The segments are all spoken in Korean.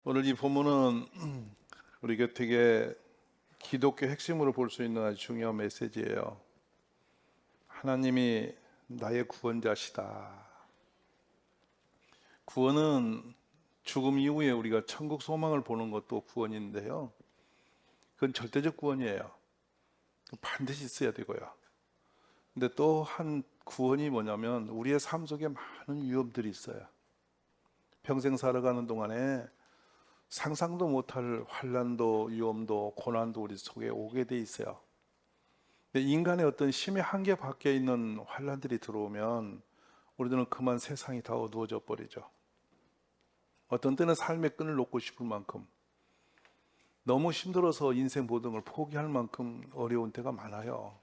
오늘 이 본문은 우리 곁에게 기독교 핵심으로 볼 수 있는 아주 중요한 메시지예요. 하나님이 나의 구원자시다. 구원은 죽음 이후에 우리가 천국 소망을 보는 것도 구원인데요. 그건 절대적 구원이에요. 반드시 있어야 되고요. 근데 또 한 구원이 뭐냐면 우리의 삶 속에 많은 위험들이 있어요. 평생 살아가는 동안에 상상도 못할 환난도 위험도 고난도 우리 속에 오게 돼 있어요. 근데 인간의 어떤 심의 한계 밖에 있는 환난들이 들어오면 우리들은 그만 세상이 다 어두워져 버리죠. 어떤 때는 삶의 끈을 놓고 싶을 만큼, 너무 힘들어서 인생 모든 걸 포기할 만큼 어려운 때가 많아요.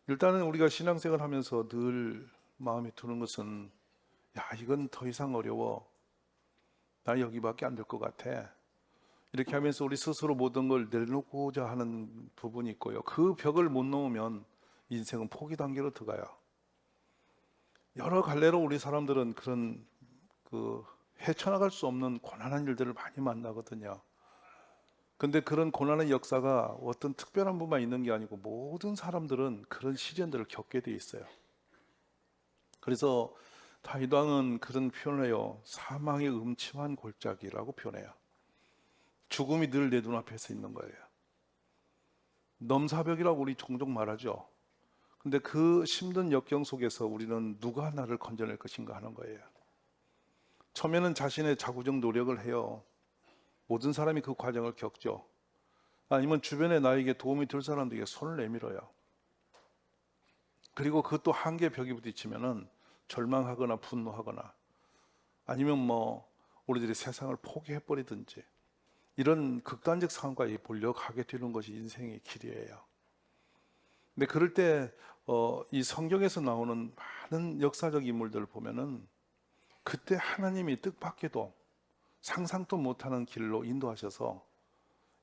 일단은 우리가 신앙생활 하면서 늘 마음에 드는 것은, 야, 이건 더 이상 어려워. 나 여기밖에 안 될 것 같아. 이렇게 하면서 우리 스스로 모든 걸 내려놓고자 하는 부분이 있고요. 그 벽을 못 넘으면 인생은 포기 단계로 들어가요. 여러 갈래로 우리 사람들은 그런 헤쳐나갈 수 없는 고난한 일들을 많이 만나거든요. 근데 그런 고난의 역사가 어떤 특별한 분만 있는 게 아니고 모든 사람들은 그런 시련들을 겪게 돼 있어요. 그래서 다윗 왕은 그런 표현을 해요. 사망의 음침한 골짜기라고 표현해요. 죽음이 늘 내 눈앞에 서 있는 거예요. 넘사벽이라고 우리 종종 말하죠. 근데 그 힘든 역경 속에서 우리는 누가 나를 건져낼 것인가 하는 거예요. 처음에는 자신의 자구적 노력을 해요. 모든 사람이 그 과정을 겪죠. 아니면 주변에 나에게 도움이 될 사람들에게 손을 내밀어요. 그리고 그것도 한계 벽에 부딪히면은 절망하거나 분노하거나 아니면 우리들이 세상을 포기해버리든지 이런 극단적 상황까지 몰려가게 되는 것이 인생의 길이에요. 근데 그럴 때 이 성경에서 나오는 많은 역사적 인물들을 보면은 그때 하나님이 뜻밖에도 상상도 못하는 길로 인도하셔서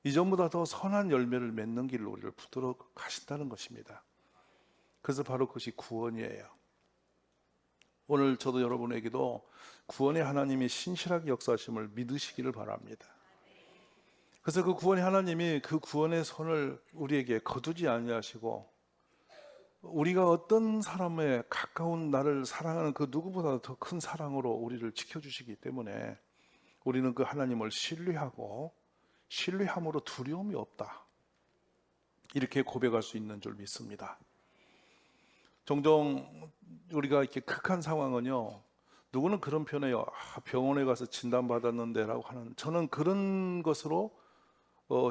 이전보다 더 선한 열매를 맺는 길로 우리를 붙들어 가신다는 것입니다. 그래서 바로 그것이 구원이에요. 오늘 저도 여러분에게도 구원의 하나님이 신실하게 역사하심을 믿으시기를 바랍니다. 그래서 그 구원의 하나님이 그 구원의 손을 우리에게 거두지 아니하시고 우리가 어떤 사람의 가까운 나를 사랑하는 그 누구보다 더 큰 사랑으로 우리를 지켜주시기 때문에 우리는 그 하나님을 신뢰하고 신뢰함으로 두려움이 없다. 이렇게 고백할 수 있는 줄 믿습니다. 종종 우리가 이렇게 극한 상황은요, 누구는 그런 표현해요. 병원에 가서 진단받았는데 라고 하는, 저는 그런 것으로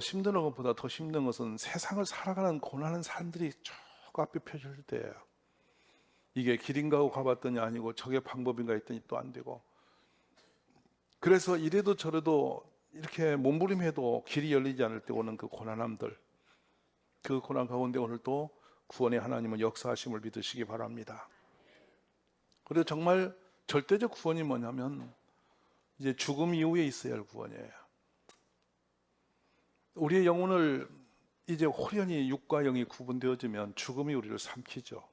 힘든 것보다 더 힘든 것은 세상을 살아가는 고난하는 사람들이 쭉 앞에 펴질 때예요. 이게 길인가 하고 가봤더니 아니고 저게 방법인가 했더니 또 안 되고, 그래서 이래도 저래도 이렇게 몸부림해도 길이 열리지 않을 때 오는 그 고난함들, 그 고난 가운데 오늘 또 구원의 하나님은 역사하심을 믿으시기 바랍니다. 그리고 정말 절대적 구원이 뭐냐면 이제 죽음 이후에 있어야 할 구원이에요. 우리의 영혼을 이제 호련히 육과 영이 구분되어지면 죽음이 우리를 삼키죠.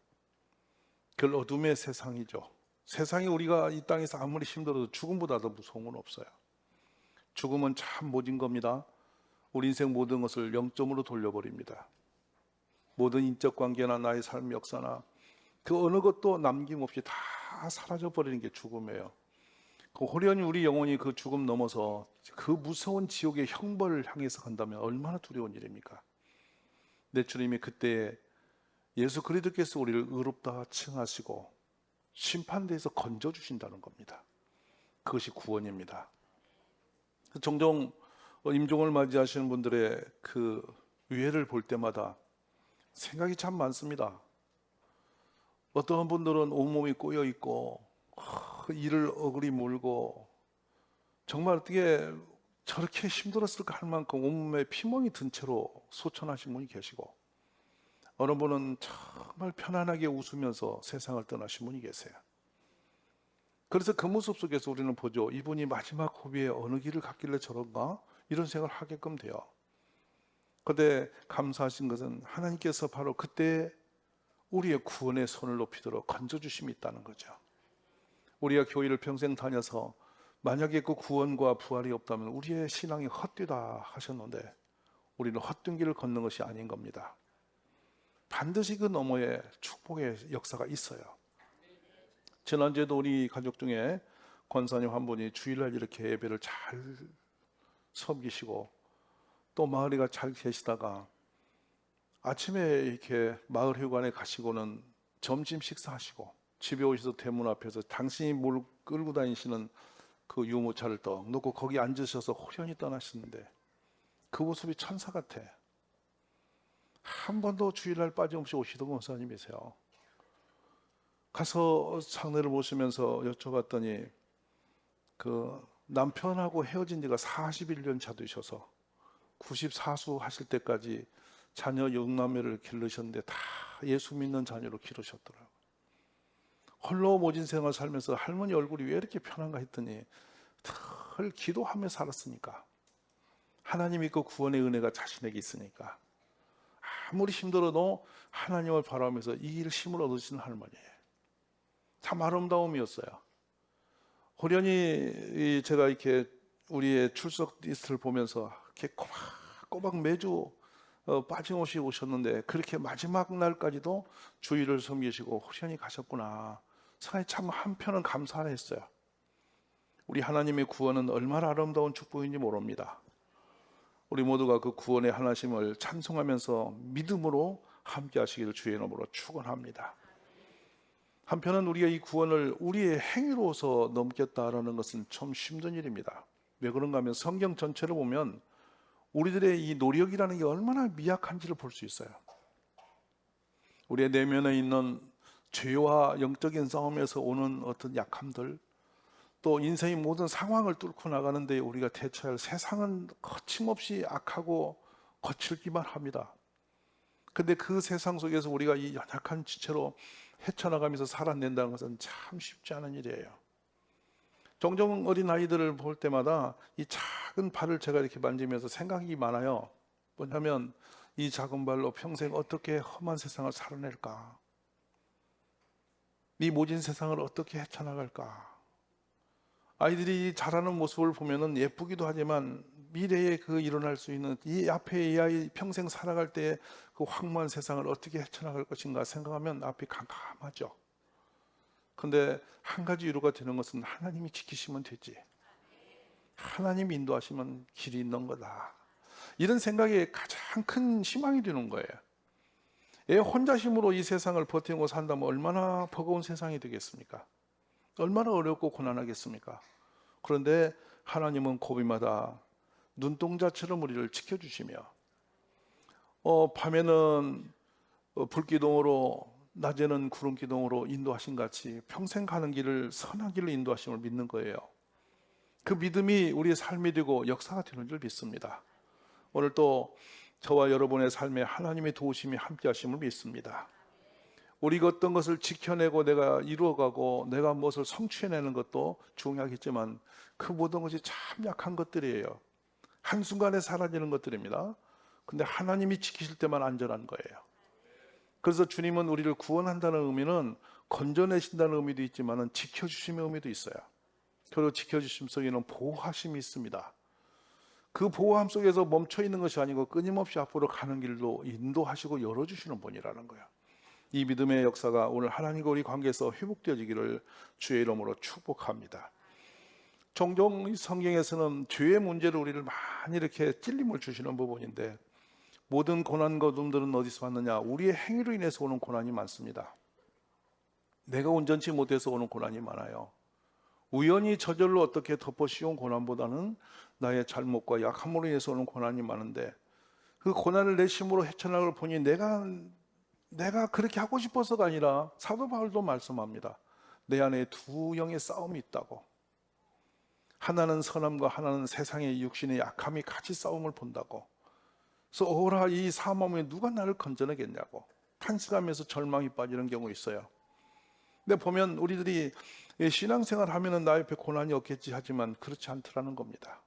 그 어둠의 세상이죠. 세상이 우리가 이 땅에서 아무리 힘들어도 죽음보다 더 무서운 건 없어요. 죽음은 참 모진 겁니다. 우리 인생 모든 것을 0점으로 돌려버립니다. 모든 인적 관계나 나의 삶 역사나 그 어느 것도 남김없이 다 사라져버리는 게 죽음이에요. 그 호련히 우리 영혼이 그 죽음 넘어서 그 무서운 지옥의 형벌을 향해서 간다면 얼마나 두려운 일입니까? 내 주님이 그때 예수 그리스도께서 우리를 의롭다 칭하시고 심판대에서 건져주신다는 겁니다. 그것이 구원입니다. 종종 임종을 맞이하시는 분들의 그 위해를 볼 때마다 생각이 참 많습니다. 어떤 분들은 온몸이 꼬여 있고 이를 어그리 물고 정말 어떻게 저렇게 힘들었을까 할 만큼 온몸에 피멍이 든 채로 소천하신 분이 계시고, 어느 분은 정말 편안하게 웃으면서 세상을 떠나신 분이 계세요. 그래서 그 모습 속에서 우리는 보죠. 이분이 마지막 호비에 어느 길을 갔길래 저런가? 이런 생각을 하게끔 돼요. 그런데 감사하신 것은 하나님께서 바로 그때 우리의 구원의 손을 높이 들어 건져주심이 있다는 거죠. 우리가 교회를 평생 다녀서 만약에 그 구원과 부활이 없다면 우리의 신앙이 헛되다 하셨는데 우리는 헛된 길을 걷는 것이 아닌 겁니다. 반드시 그 너머에 축복의 역사가 있어요. 지난주에도 우리 가족 중에 권사님 한 분이 주일날 이렇게 예배를 잘 섬기시고 또 마을이가 잘 계시다가 아침에 이렇게 마을 회관에 가시고는 점심 식사하시고 집에 오셔서 대문 앞에서 당신이 뭘 끌고 다니시는 그 유모차를 떡 놓고 거기 앉으셔서 호련히 떠나시는데 그 모습이 천사 같아. 한 번도 주일날 빠짐없이 오시던 권사님이세요. 가서 상례를 보시면서 여쭤봤더니 그 남편하고 헤어진 지가 41년 차 되셔서 94수 하실 때까지 자녀 6남매를 기르셨는데 다 예수 믿는 자녀로 기르셨더라고요. 홀로 모진 생활 살면서 할머니 얼굴이 왜 이렇게 편한가 했더니 늘 기도하며 살았으니까, 하나님 믿고 구원의 은혜가 자신에게 있으니까 아무리 힘들어도 하나님을 바라면서 이길 힘을 얻으시는 할머니예요. 참 아름다움이었어요. 호련히 제가 이렇게 우리의 출석 리스트를 보면서 이렇게 꼬박꼬박 매주 빠짐없이 오셨는데 그렇게 마지막 날까지도 주일을 섬기시고 호련히 가셨구나. 생각이 참 한편은 감사했어요. 우리 하나님의 구원은 얼마나 아름다운 축복인지 모릅니다. 우리 모두가 그 구원의 하나심을 찬송하면서 믿음으로 함께 하시기를 주의 이름으로 축원합니다. 한편은 우리가 이 구원을 우리의 행위로서 넘겼다라는 것은 참 힘든 일입니다. 왜 그런가 하면 성경 전체를 보면 우리들의 이 노력이라는 게 얼마나 미약한지를 볼 수 있어요. 우리의 내면에 있는 죄와 영적인 싸움에서 오는 어떤 약함들, 또 인생의 모든 상황을 뚫고 나가는데 우리가 대처할 세상은 거침없이 악하고 거칠기만 합니다. 근데 그 세상 속에서 우리가 이 연약한 지체로 헤쳐나가면서 살아낸다는 것은 참 쉽지 않은 일이에요. 종종 어린 아이들을 볼 때마다 이 작은 발을 제가 이렇게 만지면서 생각이 많아요. 뭐냐면 이 작은 발로 평생 어떻게 험한 세상을 살아낼까? 이 모진 세상을 어떻게 헤쳐나갈까? 아이들이 자라는 모습을 보면은 예쁘기도 하지만 미래에 그 일어날 수 있는 이 앞에 이 아이 평생 살아갈 때 그 황무한 세상을 어떻게 헤쳐나갈 것인가 생각하면 앞이 캄캄하죠. 근데 한 가지 위로가 되는 것은 하나님이 지키시면 되지, 하나님이 인도하시면 길이 있는 거다, 이런 생각이 가장 큰 희망이 되는 거예요. 애 혼자 힘으로 이 세상을 버티고 산다면 얼마나 버거운 세상이 되겠습니까? 얼마나 어렵고 고난하겠습니까? 그런데 하나님은 고비마다 눈동자처럼 우리를 지켜주시며 밤에는 불기둥으로 낮에는 구름기둥으로 인도하신 같이 평생 가는 길을 선한 길로 인도하심을 믿는 거예요. 그 믿음이 우리의 삶이 되고 역사가 되는 줄 믿습니다. 오늘 또 저와 여러분의 삶에 하나님의 도우심이 함께 하심을 믿습니다. 우리가 어떤 것을 지켜내고 내가 이루어가고 내가 무엇을 성취해내는 것도 중요하겠지만 그 모든 것이 참 약한 것들이에요. 한순간에 사라지는 것들입니다. 근데 하나님이 지키실 때만 안전한 거예요. 그래서 주님은 우리를 구원한다는 의미는 건져내신다는 의미도 있지만 지켜주심의 의미도 있어요. 그리고 지켜주심 속에는 보호하심이 있습니다. 그 보호함 속에서 멈춰있는 것이 아니고 끊임없이 앞으로 가는 길도 인도하시고 열어주시는 분이라는 거예요. 이 믿음의 역사가 오늘 하나님과 우리 관계에서 회복되어지기를 주의 이름으로 축복합니다. 종종 성경에서는 죄의 문제로 우리를 많이 이렇게 찔림을 주시는 부분인데, 모든 고난과 어둠들은 어디서 왔느냐? 우리의 행위로 인해서 오는 고난이 많습니다. 내가 온전치 못해서 오는 고난이 많아요. 우연히 저절로 어떻게 덮어 씌운 고난보다는 나의 잘못과 약함으로 인해서 오는 고난이 많은데, 그 고난을 내 힘으로 헤쳐나갈 보니 내가 그렇게 하고 싶어서가 아니라 사도 바울도 말씀합니다. 내 안에 두 영의 싸움이 있다고. 하나는 선함과 하나는 세상의 육신의 약함이 같이 싸움을 본다고. 그래서 오라 이 사모함에 누가 나를 건져내겠냐고 탄식하면서 절망이 빠지는 경우 있어요. 근데 보면 우리들이 신앙생활 하면은 나 옆에 고난이 없겠지 하지만 그렇지 않더라는 겁니다.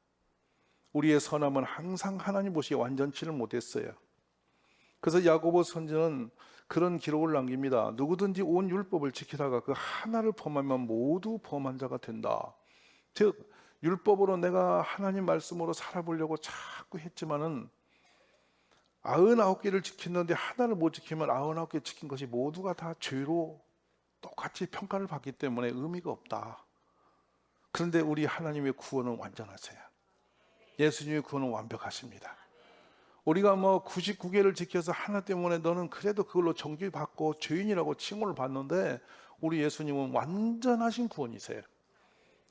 우리의 선함은 항상 하나님 보시기에 완전치를 못했어요. 그래서 야고보 선지는 그런 기록을 남깁니다. 누구든지 온 율법을 지키다가 그 하나를 범하면 모두 범한 자가 된다. 즉 율법으로 내가 하나님 말씀으로 살아보려고 자꾸 했지만은 99개를 지켰는데 하나를 못 지키면 99개 지킨 것이 모두가 다 죄로 똑같이 평가를 받기 때문에 의미가 없다. 그런데 우리 하나님의 구원은 완전하세요. 예수님의 구원은 완벽하십니다. 우리가 99개를 지켜서 하나 때문에 너는 그래도 그걸로 정죄받고 죄인이라고 칭호를 받는데 우리 예수님은 완전하신 구원이세요.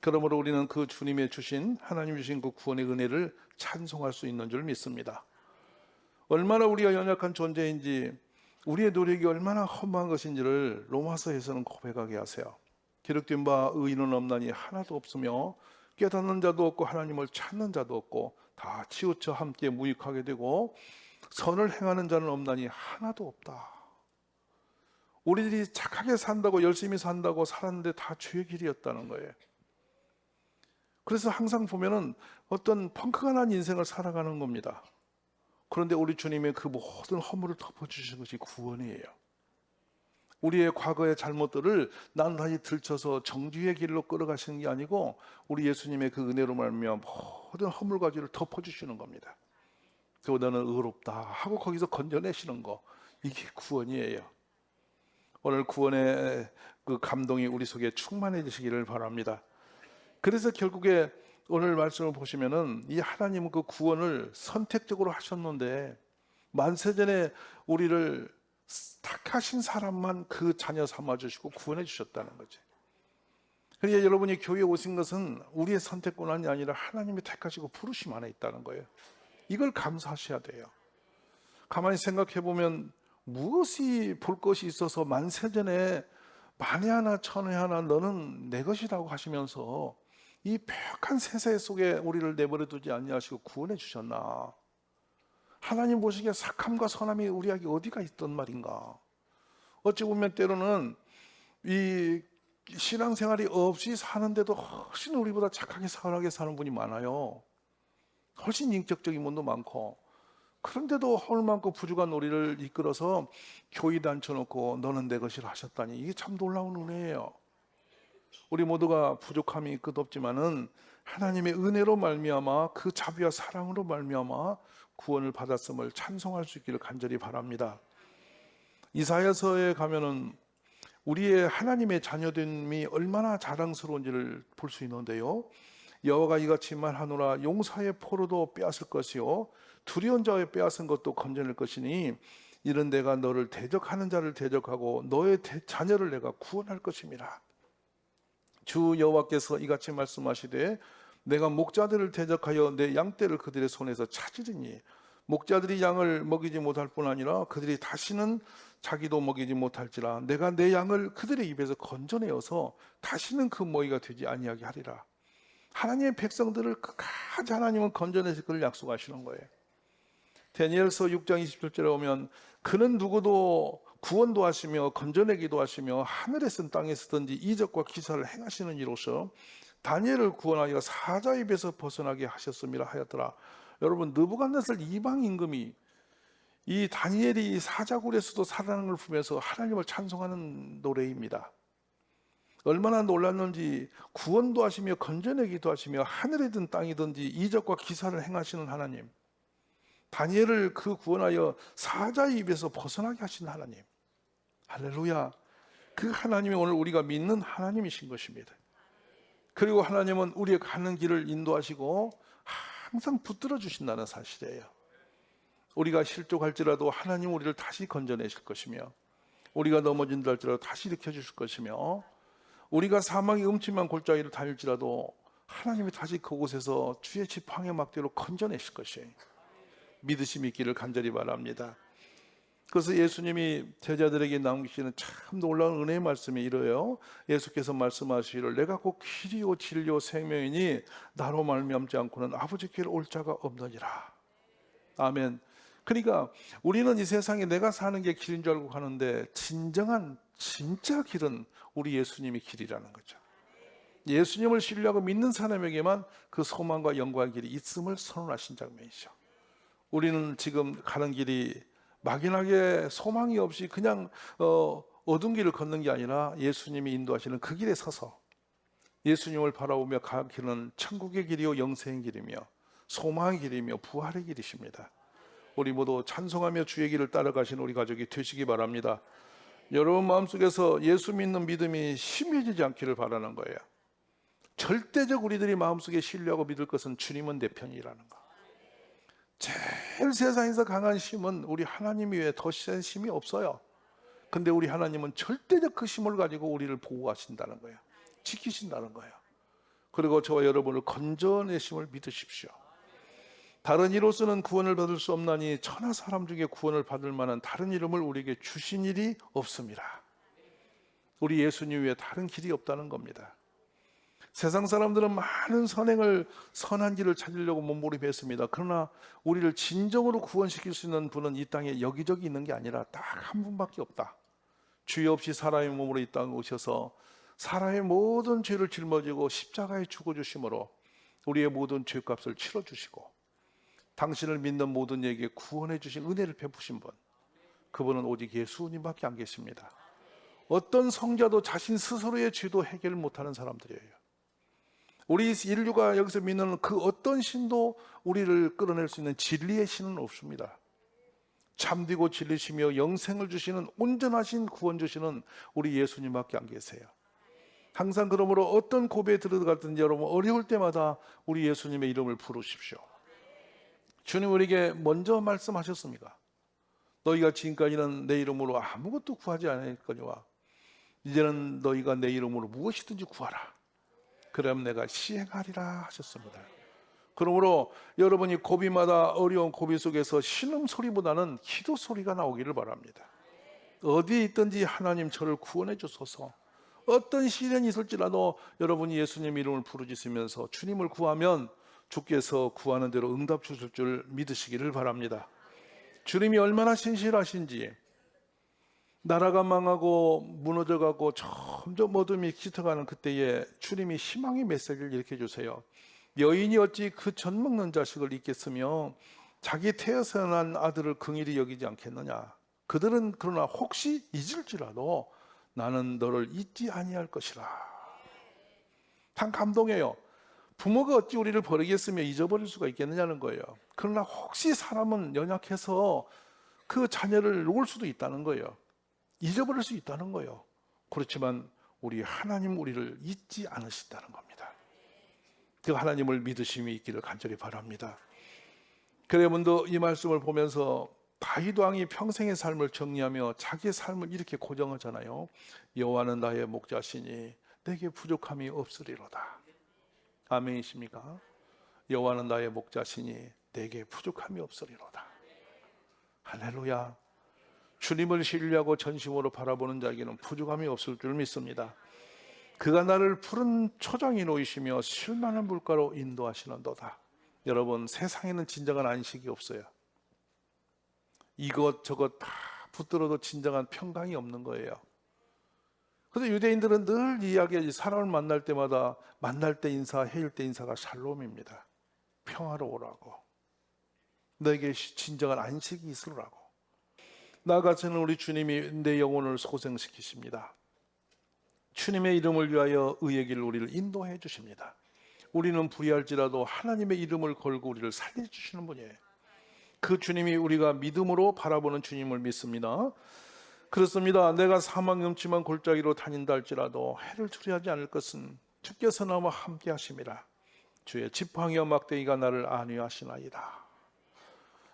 그러므로 우리는 그 주님의 주신, 하나님 주신 그 구원의 은혜를 찬송할 수 있는 줄 믿습니다. 얼마나 우리가 연약한 존재인지, 우리의 노력이 얼마나 험한 것인지를 로마서에서는 고백하게 하세요. 기록된 바 의인은 없나니 하나도 없으며 깨닫는 자도 없고 하나님을 찾는 자도 없고 다 치우쳐 함께 무익하게 되고 선을 행하는 자는 없나니 하나도 없다. 우리들이 착하게 산다고, 열심히 산다고 살았는데 다 죄의 길이었다는 거예요. 그래서 항상 보면은 어떤 펑크가 난 인생을 살아가는 겁니다. 그런데 우리 주님의 그 모든 허물을 덮어주신 것이 구원이에요. 우리의 과거의 잘못들을 나날이 들춰서 정죄의 길로 끌어가시는 게 아니고 우리 예수님의 그 은혜로 말미암아 모든 허물 가지를 덮어주시는 겁니다. 그리고 너는 의롭다 하고 거기서 건져내시는 거, 이게 구원이에요. 오늘 구원의 그 감동이 우리 속에 충만해지시기를 바랍니다. 그래서 결국에 오늘 말씀을 보시면은 이 하나님은 그 구원을 선택적으로 하셨는데 만세전에 우리를 택하신 사람만 그 자녀 삼아주시고 구원해 주셨다는 거죠. 그러니까 여러분이 교회에 오신 것은 우리의 선택권이 아니라 하나님이 택하시고 부르심 안에 있다는 거예요. 이걸 감사하셔야 돼요. 가만히 생각해 보면 무엇이 볼 것이 있어서 만세전에 만에 하나 천에 하나 너는 내 것이라고 하시면서 이 폐역한 세세 속에 우리를 내버려 두지 아니하시고 구원해 주셨나? 하나님 보시기에 착함과 선함이 우리에게 어디가 있던 말인가? 어찌 보면 때로는 이 신앙생활이 없이 사는데도 훨씬 우리보다 착하게 선하게 사는 분이 많아요. 훨씬 인격적인 분도 많고, 그런데도 허물 많고 부족한 우리를 이끌어서 교회에 앉혀놓고 너는 내 것이라 하셨다니, 이게 참 놀라운 은혜예요. 우리 모두가 부족함이 끝없지만은 하나님의 은혜로 말미암아 그 자비와 사랑으로 말미암아 구원을 받았음을 찬송할 수 있기를 간절히 바랍니다. 이사야서에 가면은 우리의 하나님의 자녀됨이 얼마나 자랑스러운지를 볼 수 있는데요. 여호와가 이같이 말하노라, 용사의 포로도 빼앗을 것이요 두려운 자의 빼앗은 것도 건져낼 것이니 이런 내가 너를 대적하는 자를 대적하고 너의 자녀를 내가 구원할 것임이라. 주 여호와께서 이같이 말씀하시되 내가 목자들을 대적하여 내 양떼를 그들의 손에서 찾으리니 목자들이 양을 먹이지 못할 뿐 아니라 그들이 다시는 자기도 먹이지 못할지라 내가 내 양을 그들의 입에서 건져내어서 다시는 그 먹이가 되지 아니하게 하리라. 하나님의 백성들을 끝까지 하나님은 건져내실 것을 약속하시는 거예요. 다니엘서 6장 27절에 오면 그는 누구도 구원도 하시며 건져내기도 하시며 하늘에 쓴 땅에 쓰든지 이적과 기사를 행하시는 이로서 다니엘을 구원하여 사자 입에서 벗어나게 하셨음이라 하였더라. 여러분, 느부갓네살 이방 임금이 이 다니엘이 사자굴에서도 살아나는 걸 보면서 하나님을 찬송하는 노래입니다. 얼마나 놀랐는지, 구원도 하시며 건져내기도 하시며 하늘이든 땅이든지 이적과 기사를 행하시는 하나님, 다니엘을 그 구원하여 사자의 입에서 벗어나게 하신 하나님, 할렐루야. 그 하나님이 오늘 우리가 믿는 하나님이신 것입니다. 그리고 하나님은 우리의 가는 길을 인도하시고 항상 붙들어 주신다는 사실이에요. 우리가 실족할지라도 하나님 우리를 다시 건져내실 것이며, 우리가 넘어진다 할지라도 다시 일으켜 주실 것이며, 우리가 사망의 음침한 골짜기를 다닐지라도 하나님이 다시 그곳에서 주의 지팡이 막대로 건져내실 것이에요. 믿으심이 있기를 간절히 바랍니다. 그래서 예수님이 제자들에게 남기시는 참 놀라운 은혜의 말씀이 이래요. 예수께서 말씀하시기를 내가 곧 길이요 진리요 생명이니 나로 말미암지 않고는 아버지께로 올 자가 없느니라. 아멘. 그러니까 우리는 이 세상에 내가 사는 게 길인 줄 알고 가는데 진짜 길은 우리 예수님이 길이라는 거죠. 예수님을 신뢰하고 믿는 사람에게만 그 소망과 영광의 길이 있음을 선언하신 장면이죠. 우리는 지금 가는 길이 막연하게 소망이 없이 그냥 어두운 길을 걷는 게 아니라 예수님이 인도하시는 그 길에 서서 예수님을 바라보며 갈 길은 천국의 길이요 영생의 길이며 소망의 길이며 부활의 길이십니다. 우리 모두 찬송하며 주의 길을 따라가신 우리 가족이 되시기 바랍니다. 여러분 마음속에서 예수 믿는 믿음이 심해지지 않기를 바라는 거예요. 절대적 우리들이 마음속에 신뢰하고 믿을 것은 주님은 내 편이라는 거. 제일 세상에서 강한 힘은 우리 하나님 외에 더 센 힘이 없어요. 근데 우리 하나님은 절대적 그 힘을 가지고 우리를 보호하신다는 거예요. 지키신다는 거예요. 그리고 저와 여러분을 건져내심을 믿으십시오. 다른 이로서는 구원을 받을 수 없나니 천하 사람 중에 구원을 받을 만한 다른 이름을 우리에게 주신 일이 없습니다. 우리 예수님 외에 다른 길이 없다는 겁니다. 세상 사람들은 많은 선한 길을 찾으려고 몸부림했습니다. 그러나 우리를 진정으로 구원시킬 수 있는 분은 이 땅에 여기저기 있는 게 아니라 딱 한 분밖에 없다. 죄 없이 사람의 몸으로 이 땅에 오셔서 사람의 모든 죄를 짊어지고 십자가에 죽어주심으로 우리의 모든 죄값을 치러주시고 당신을 믿는 모든 이에게 구원해 주신 은혜를 베푸신 분, 그분은 오직 예수님밖에 안 계십니다. 어떤 성자도 자신 스스로의 죄도 해결 못하는 사람들이에요. 우리 인류가 여기서 믿는 그 어떤 신도 우리를 끌어낼 수 있는 진리의 신은 없습니다. 참되고 진리시며 영생을 주시는 온전하신 구원 주시는 우리 예수님밖에 안 계세요. 항상 그러므로 어떤 고비에 들어갔든지 여러분 어려울 때마다 우리 예수님의 이름을 부르십시오. 주님 우리에게 먼저 말씀하셨습니까? 너희가 지금까지는 내 이름으로 아무것도 구하지 않았거니와 이제는 너희가 내 이름으로 무엇이든지 구하라. 그럼 내가 시행하리라 하셨습니다. 그러므로 여러분이 고비마다 어려운 고비 속에서 신음소리보다는 기도 소리가 나오기를 바랍니다. 어디에 있든지 하나님 저를 구원해 주소서. 어떤 시련이 있을지라도 여러분이 예수님 이름을 부르짖으면서 주님을 구하면 주께서 구하는 대로 응답 주실 줄 믿으시기를 바랍니다. 주님이 얼마나 신실하신지, 나라가 망하고 무너져가고 점점 어둠이 짙어가는 그때에 주님이 희망의 메시지를 일으켜 주세요. 여인이 어찌 그 젖 먹는 자식을 잊겠으며 자기 태어서 난 아들을 긍휼히 여기지 않겠느냐. 그들은 그러나 혹시 잊을지라도 나는 너를 잊지 아니할 것이라. 참 감동해요. 부모가 어찌 우리를 버리겠으며 잊어버릴 수가 있겠느냐는 거예요. 그러나 혹시 사람은 연약해서 그 자녀를 놓을 수도 있다는 거예요. 잊어버릴 수 있다는 거예요. 그렇지만 우리 하나님 우리를 잊지 않으신다는 겁니다. 그 하나님을 믿으심이 있기를 간절히 바랍니다. 여러분도 이 말씀을 보면서 다윗 왕이 평생의 삶을 정리하며 자기의 삶을 이렇게 고정하잖아요. 여호와는 나의 목자시니 내게 부족함이 없으리로다. 아멘이십니까? 여호와는 나의 목자시니 내게 부족함이 없으리로다. 할렐루야. 주님을 신뢰하고 전심으로 바라보는 자에게는 부족함이 없을 줄 믿습니다. 그가 나를 푸른 초장이 놓이시며 쉴만한 물가로 인도하시는도다. 여러분, 세상에는 진정한 안식이 없어요. 이것저것 다 붙들어도 진정한 평강이 없는 거예요. 그래서 유대인들은 늘 이야기하지, 사람을 만날 때마다 만날 때 인사, 헤일 때 인사가 샬롬입니다. 평화로우라고, 너에게 진정한 안식이 있으라고. 나아가서는 우리 주님이 내 영혼을 소생시키십니다. 주님의 이름을 위하여 의의 길을 우리를 인도해 주십니다. 우리는 불의할지라도 하나님의 이름을 걸고 우리를 살려주시는 분이에요. 그 주님이 우리가 믿음으로 바라보는 주님을 믿습니다. 그렇습니다. 내가 사망 넘치만 골짜기로 다닌다 할지라도 해를 두려워하지 않을 것은 주께서 나와 함께 하심이라. 주의 지팡이와 막대기가 나를 안위하시나이다.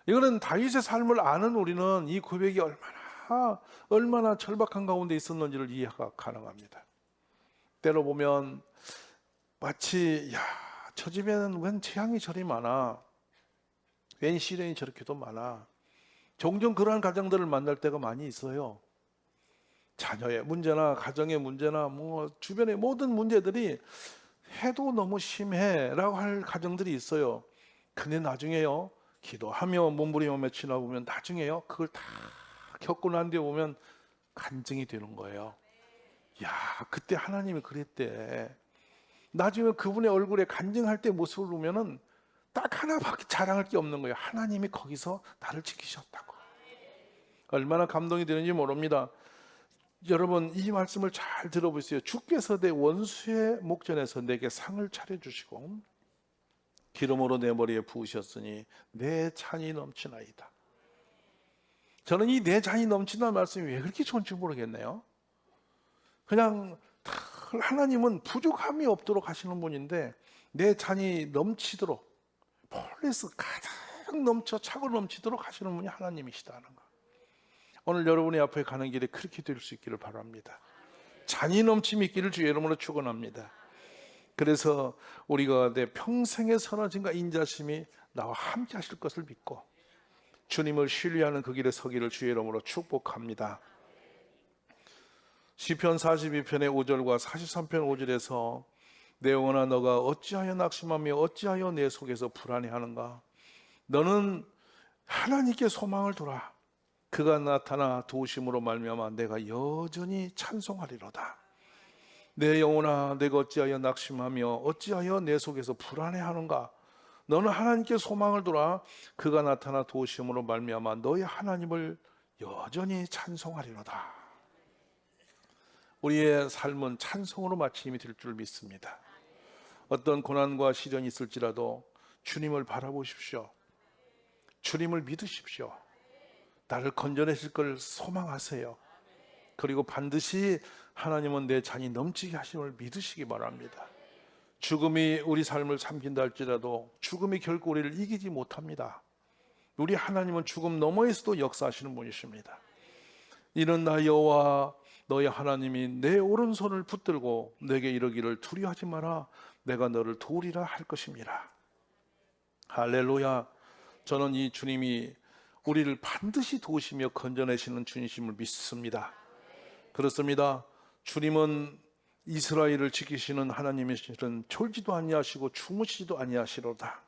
이거는 다윗의 삶을 아는 우리는 이 고백이 얼마나 절박한 가운데 있었는지를 이해가 가능합니다. 때로 보면 마치 저 집에는 웬 재앙이 저리 많아, 웬 시련이 저렇게도 많아. 종종 그러한 가정들을 만날 때가 많이 있어요. 자녀의 문제나 가정의 문제나 주변의 모든 문제들이 해도 너무 심해라고 할 가정들이 있어요. 근데 나중에요, 기도하며 몸부림하며 지나보면 나중에요, 그걸 다 겪고 난 뒤에 보면 간증이 되는 거예요. 그때 하나님이 그랬대. 나중에 그분의 얼굴에 간증할 때 모습을 보면은 딱 하나밖에 자랑할 게 없는 거예요. 하나님이 거기서 나를 지키셨다고. 얼마나 감동이 되는지 모릅니다. 여러분 이 말씀을 잘 들어보세요. 주께서 내 원수의 목전에서 내게 상을 차려주시고 기름으로 내 머리에 부으셨으니 내 잔이 넘치나이다. 저는 이 내 잔이 넘친다는 말씀이 왜 그렇게 좋은지 모르겠네요. 그냥 하나님은 부족함이 없도록 하시는 분인데 내 잔이 넘치도록 폴리스 가득 넘쳐 차고 넘치도록 하시는 분이 하나님이시다는 거. 오늘 여러분의 앞에 가는 길에 그렇게 될 수 있기를 바랍니다. 잔이 넘침이 있기를 주의 이름으로 축원합니다. 그래서 우리가 내 평생의 선하심과 인자심이 나와 함께 하실 것을 믿고 주님을 신뢰하는 그 길에 서기를 주의 이름으로 축복합니다. 시편 42편의 5절과 43편 5절에서 내 영혼아 너가 어찌하여 낙심하며 어찌하여 내 속에서 불안해하는가. 너는 하나님께 소망을 두라. 그가 나타나 도우심으로 말미암아 내가 여전히 찬송하리로다. 내 영혼아 내가 어찌하여 낙심하며 어찌하여 내 속에서 불안해하는가. 너는 하나님께 소망을 두라. 그가 나타나 도우심으로 말미암아 너의 하나님을 여전히 찬송하리로다. 우리의 삶은 찬송으로 마침이 될 줄 믿습니다. 어떤 고난과 시련이 있을지라도 주님을 바라보십시오. 주님을 믿으십시오. 나를 건져내실 걸 소망하세요. 그리고 반드시 하나님은 내 잔이 넘치게 하심을 믿으시기 바랍니다. 죽음이 우리 삶을 삼킨다 할지라도 죽음이 결코 우리를 이기지 못합니다. 우리 하나님은 죽음 너머에서도 역사하시는 분이십니다. 이는 나 여호와 너의 하나님이 내 오른손을 붙들고 내게 이르기를 두려워하지 마라. 내가 너를 도우리라 할 것입니다. 할렐루야. 저는 이 주님이 우리를 반드시 도우시며 건져내시는 주님임을 믿습니다. 그렇습니다. 주님은 이스라엘을 지키시는 하나님이시는 졸지도 아니하시고 주무시지도 아니하시로다.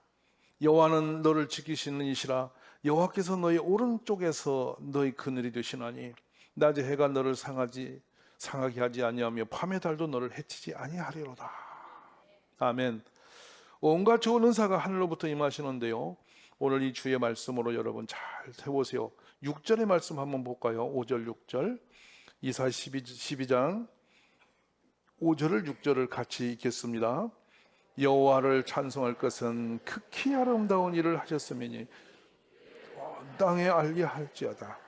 여호와는 너를 지키시는 이시라. 여호와께서 너의 오른쪽에서 너의 그늘이 되시나니 낮에 해가 너를 상하게 하지 아니하며 밤의 달도 너를 해치지 아니하리로다. 아멘. 온갖 좋은 은사가 하늘로부터 임하시는데요, 오늘 이 주의 말씀으로 여러분 잘 해보세요. 6절의 말씀 한번 볼까요? 5절 6절 이사 12장 5절을 6절을 같이 읽겠습니다. 여호와를 찬송할 것은 극히 아름다운 일을 하셨음이니 땅에 알게 할지어다.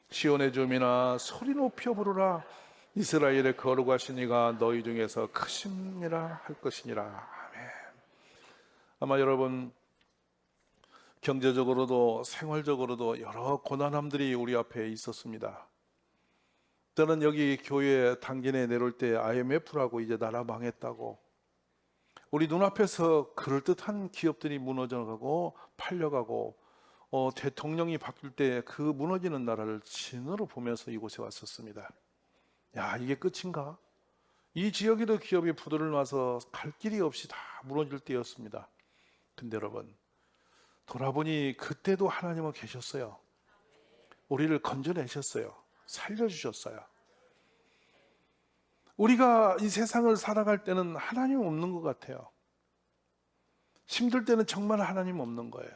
시온의 주민아 소리 높여 부르라. 이스라엘의 거룩하신 이가 너희 중에서 크심이라 할 것이니라. 아멘. 아마 여러분 경제적으로도 생활적으로도 여러 고난함들이 우리 앞에 있었습니다. 저는 여기 교회 당진에 내려올 때 IMF라고 이제 나라 망했다고, 우리 눈앞에서 그럴듯한 기업들이 무너져가고 팔려가고 대통령이 바뀔 때 그 무너지는 나라를 진으로 보면서 이곳에 왔었습니다. 야, 이게 끝인가? 이 지역에도 기업이 부도를 놔서 갈 길이 없이 다 무너질 때였습니다. 근데 여러분 돌아보니 그때도 하나님은 계셨어요. 우리를 건져내셨어요. 살려주셨어요. 우리가 이 세상을 살아갈 때는 하나님 없는 것 같아요. 힘들 때는 정말 하나님 없는 거예요.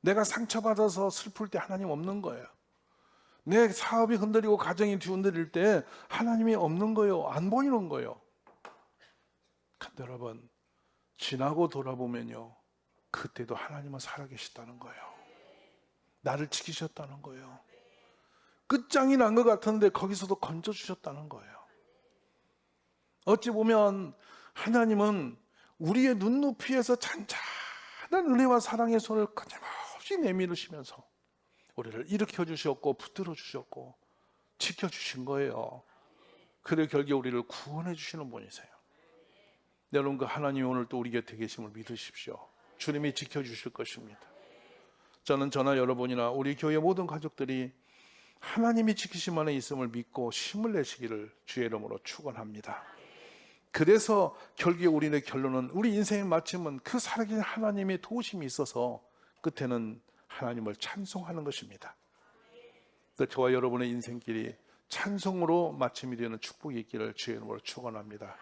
내가 상처받아서 슬플 때 하나님 없는 거예요. 내 사업이 흔들리고 가정이 뒤흔들릴 때 하나님이 없는 거예요. 안 보이는 거예요. 근데 여러분 지나고 돌아보면요, 그때도 하나님은 살아계시다는 거예요. 나를 지키셨다는 거예요. 끝장이 난 것 같은데 거기서도 건져주셨다는 거예요. 어찌 보면 하나님은 우리의 눈높이에서 잔잔한 은혜와 사랑의 손을 끊임없이 내밀으시면서 우리를 일으켜 주셨고 붙들어 주셨고 지켜주신 거예요. 그래 결국에 우리를 구원해 주시는 분이세요. 여러분 그 하나님이 오늘 또 우리 곁에 계심을 믿으십시오. 주님이 지켜주실 것입니다. 저는 저나 여러분이나 우리 교회 모든 가족들이 하나님이 지키심 안에 있음을 믿고 힘을 내시기를 주의 이름으로 축원합니다. 그래서 결국에 우리의 결론은, 우리 인생의 마침은 그 살아계신 하나님의 도우심이 있어서 끝에는 하나님을 찬송하는 것입니다. 저와 여러분의 인생길이 찬송으로 마침이 되는 축복이 있기를 주의 이름으로 축원합니다.